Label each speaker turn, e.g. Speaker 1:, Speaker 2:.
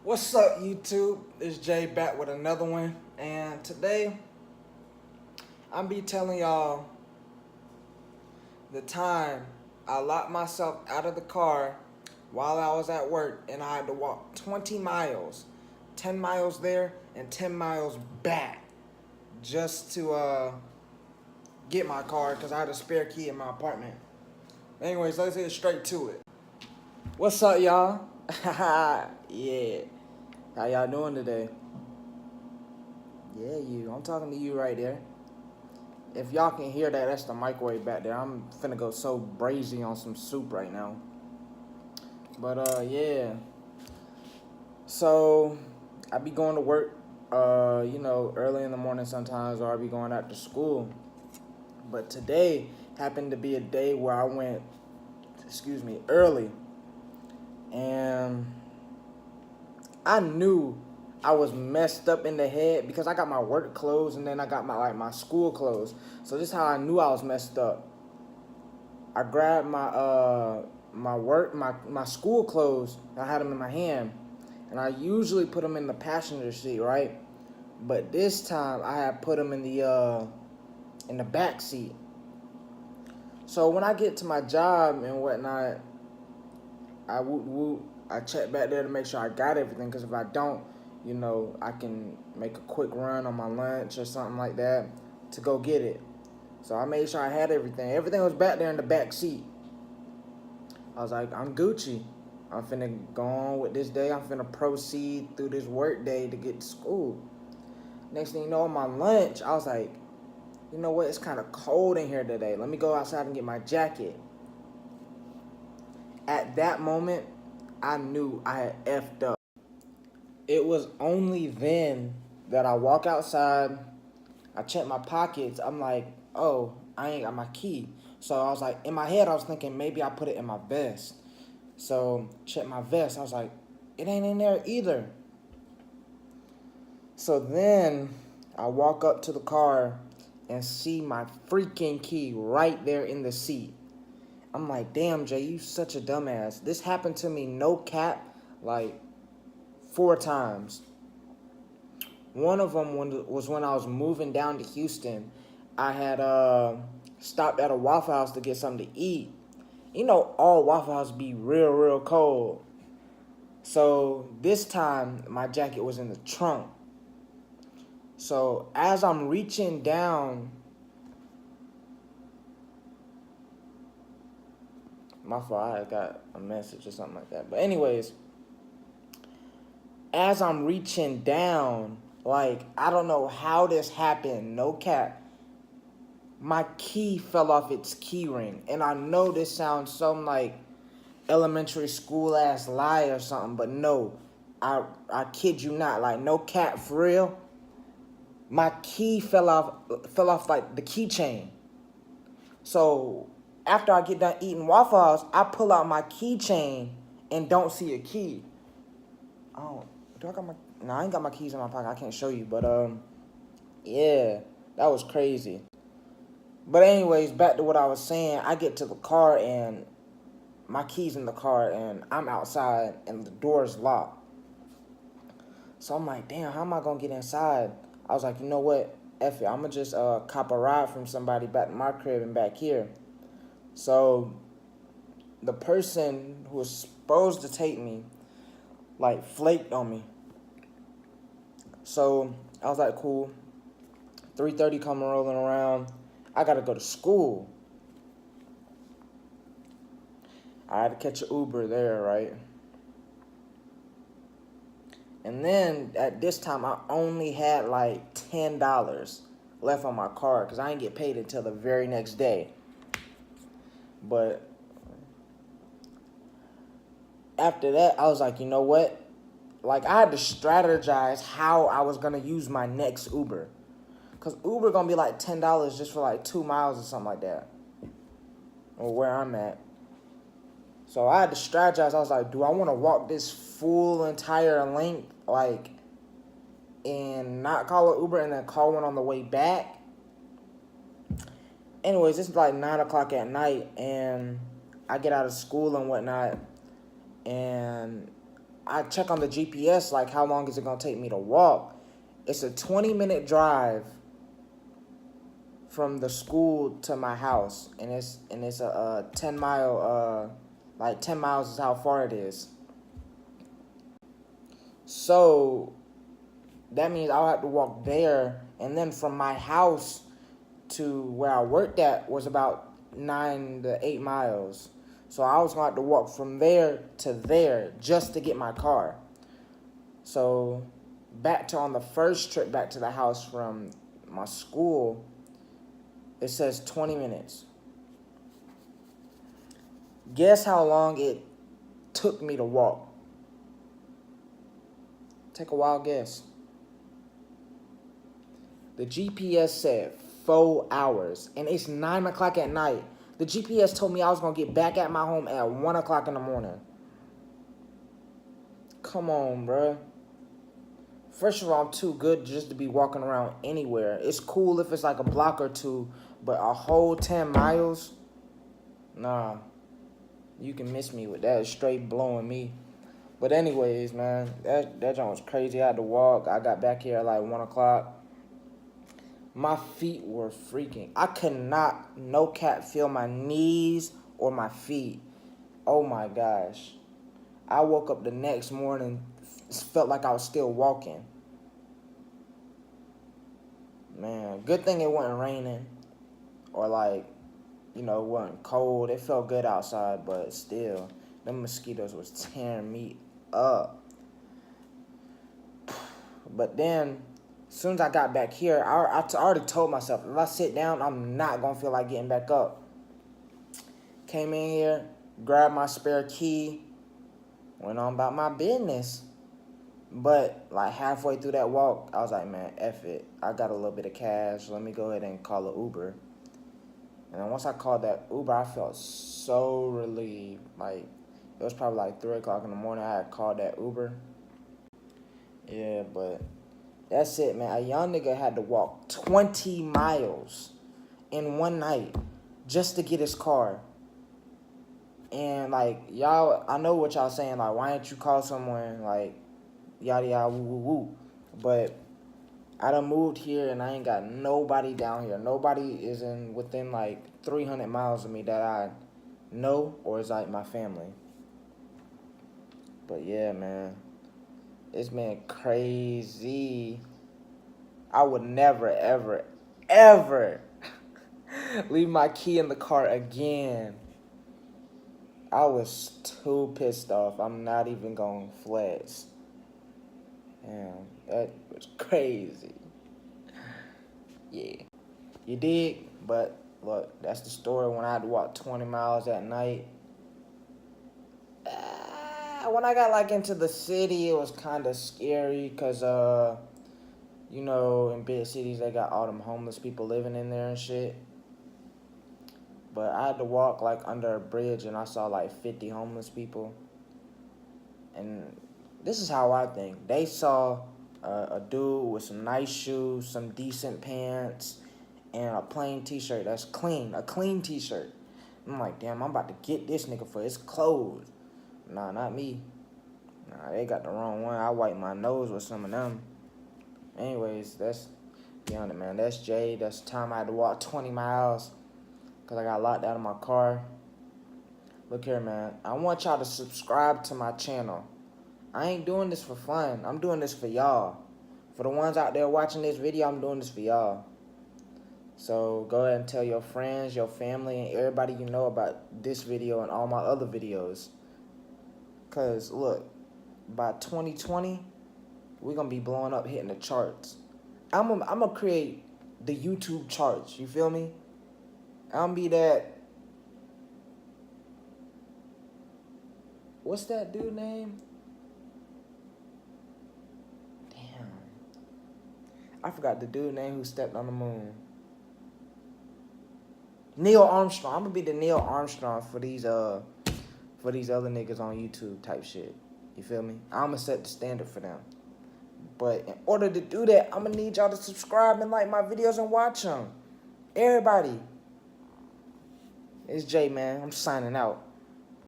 Speaker 1: What's up, YouTube? It's Jay back with another one, and today I'm be telling y'all the time I locked myself out of the car while I was at work, and I had to walk 20 miles, 10 miles there and 10 miles back, just to get my car because I had a spare key in my apartment. Anyways, let's get straight to it. What's up, y'all? Yeah, how y'all doing today? Yeah, you. I'm talking to you right there. If y'all can hear that, that's the microwave back there. I'm finna go so brazy on some soup right now. But yeah. So I be going to work, early in the morning sometimes, or I be going out to school. But today happened to be a day where I went, early, and I knew I was messed up in the head because I got my work clothes and then I got my school clothes. So this is how I knew I was messed up. I grabbed my school clothes. I had them in my hand, and I usually put them in the passenger seat, right? But this time I had put them in the back seat. So when I get to my job and whatnot, I check back there to make sure I got everything. Because if I don't, I can make a quick run on my lunch or something like that to go get it. So I made sure I had everything. Everything was back there in the back seat. I was like, I'm Gucci. I'm finna go on with this day. I'm finna proceed through this work day to get to school. Next thing you know, on my lunch, I was like, you know what? It's kind of cold in here today. Let me go outside and get my jacket. At that moment, I knew I had effed up. It was only then that I walk outside, I check my pockets. I'm like, oh, I ain't got my key. So I was like, in my head, I was thinking maybe I put it in my vest. So check my vest. I was like, it ain't in there either. So then I walk up to the car and see my freaking key right there in the seat. I'm like, damn, Jay, you such a dumbass. This happened to me, no cap, like 4 times. One of them was when I was moving down to Houston. I had stopped at a Waffle House to get something to eat. You know, all Waffle Houses be real, real cold. So this time, my jacket was in the trunk. So as I'm reaching down, my fault, I got a message or something like that. But anyways, as I'm reaching down, like, I don't know how this happened, no cap. My key fell off its key ring. And I know this sounds some like elementary school ass lie or something, but no, I kid you not, like no cap for real. My key fell off like the keychain. So after I get done eating Waffle House, I pull out my keychain and don't see a key. Oh, do I got my? No, I ain't got my keys in my pocket. I can't show you, but yeah, that was crazy. But anyways, back to what I was saying. I get to the car and my keys in the car, and I'm outside and the door's locked. So I'm like, damn, how am I gonna get inside? I was like, you know what? F it. I'm gonna just cop a ride from somebody back to my crib and back here. So the person who was supposed to take me, like, flaked on me. So I was like, cool. 3:30 coming rolling around. I gotta go to school. I had to catch an Uber there, right? And then at this time, I only had like $10 left on my card because I didn't get paid until the very next day. But after that, I was like, you know what? Like, I had to strategize how I was going to use my next Uber. Because Uber going to be like $10 just for like 2 miles or something like that. Or where I'm at. So I had to strategize. I was like, do I want to walk this full entire length, like, and not call an Uber and then call one on the way back? Anyways, it's like 9 o'clock at night, and I get out of school and whatnot, and I check on the GPS, like, how long is it gonna take me to walk? It's a 20-minute drive from the school to my house, and it's a 10-mile, like 10 miles is how far it is. So that means I'll have to walk there, and then from my house to where I worked at was about 9 to 8 miles. So I was going to have to walk from there to there just to get my car. So back to on the first trip back to the house from my school, it says 20 minutes. Guess how long it took me to walk? Take a wild guess. The GPS said 4 hours, and it's 9 o'clock at night. The GPS told me I was going to get back at my home at 1 o'clock in the morning. Come on, bruh. First of all, I'm too good just to be walking around anywhere. It's cool if it's like a block or two, but a whole 10 miles? Nah. You can miss me with that. It's straight blowing me. But anyways, man, that joint was crazy. I had to walk. I got back here at like 1 o'clock. My feet were freaking. I could not, no cap, feel my knees or my feet. Oh my gosh. I woke up the next morning, felt like I was still walking. Man, good thing it wasn't raining or like, it wasn't cold. It felt good outside, but still, them mosquitoes was tearing me up. But then, as soon as I got back here, I already told myself, if I sit down, I'm not going to feel like getting back up. Came in here, grabbed my spare key, went on about my business. But, like, halfway through that walk, I was like, man, F it. I got a little bit of cash. Let me go ahead and call an Uber. And then once I called that Uber, I felt so relieved. Like, it was probably like 3 o'clock in the morning. I had called that Uber. Yeah, but that's it, man. A young nigga had to walk 20 miles in one night just to get his car. And, like, y'all, I know what y'all saying. Like, why didn't you call someone, like, yada, yada, woo, woo, woo. But I done moved here, and I ain't got nobody down here. Nobody is within, like, 300 miles of me that I know or is, like, my family. But, yeah, man. It's been crazy. I would never, ever, ever leave my key in the car again. I was too pissed off. I'm not even going to flex. Damn, that was crazy. Yeah. You dig? But, look, that's the story when I had to walk 20 miles at night. When I got, like, into the city, it was kind of scary because, in big cities, they got all them homeless people living in there and shit. But I had to walk, like, under a bridge, and I saw, like, 50 homeless people. And this is how I think. They saw a dude with some nice shoes, some decent pants, and a plain T-shirt that's clean, a clean T-shirt. I'm like, damn, I'm about to get this nigga for his clothes. Nah, not me. Nah, they got the wrong one. I wiped my nose with some of them. Anyways, that's beyond it, man. That's Jay. That's the time I had to walk 20 miles because I got locked out of my car. Look here, man. I want y'all to subscribe to my channel. I ain't doing this for fun. I'm doing this for y'all. For the ones out there watching this video, I'm doing this for y'all. So go ahead and tell your friends, your family, and everybody you know about this video and all my other videos. Because, look, by 2020, we're going to be blowing up, hitting the charts. I'm gonna create the YouTube charts. You feel me? I'm going to be that. What's that dude name? Damn. I forgot the dude name who stepped on the moon. Neil Armstrong. I'm going to be the Neil Armstrong for these other niggas on YouTube type shit. You feel me? I'm going to set the standard for them. But in order to do that, I'm going to need y'all to subscribe and like my videos and watch them. Everybody. It's Jay, man. I'm signing out.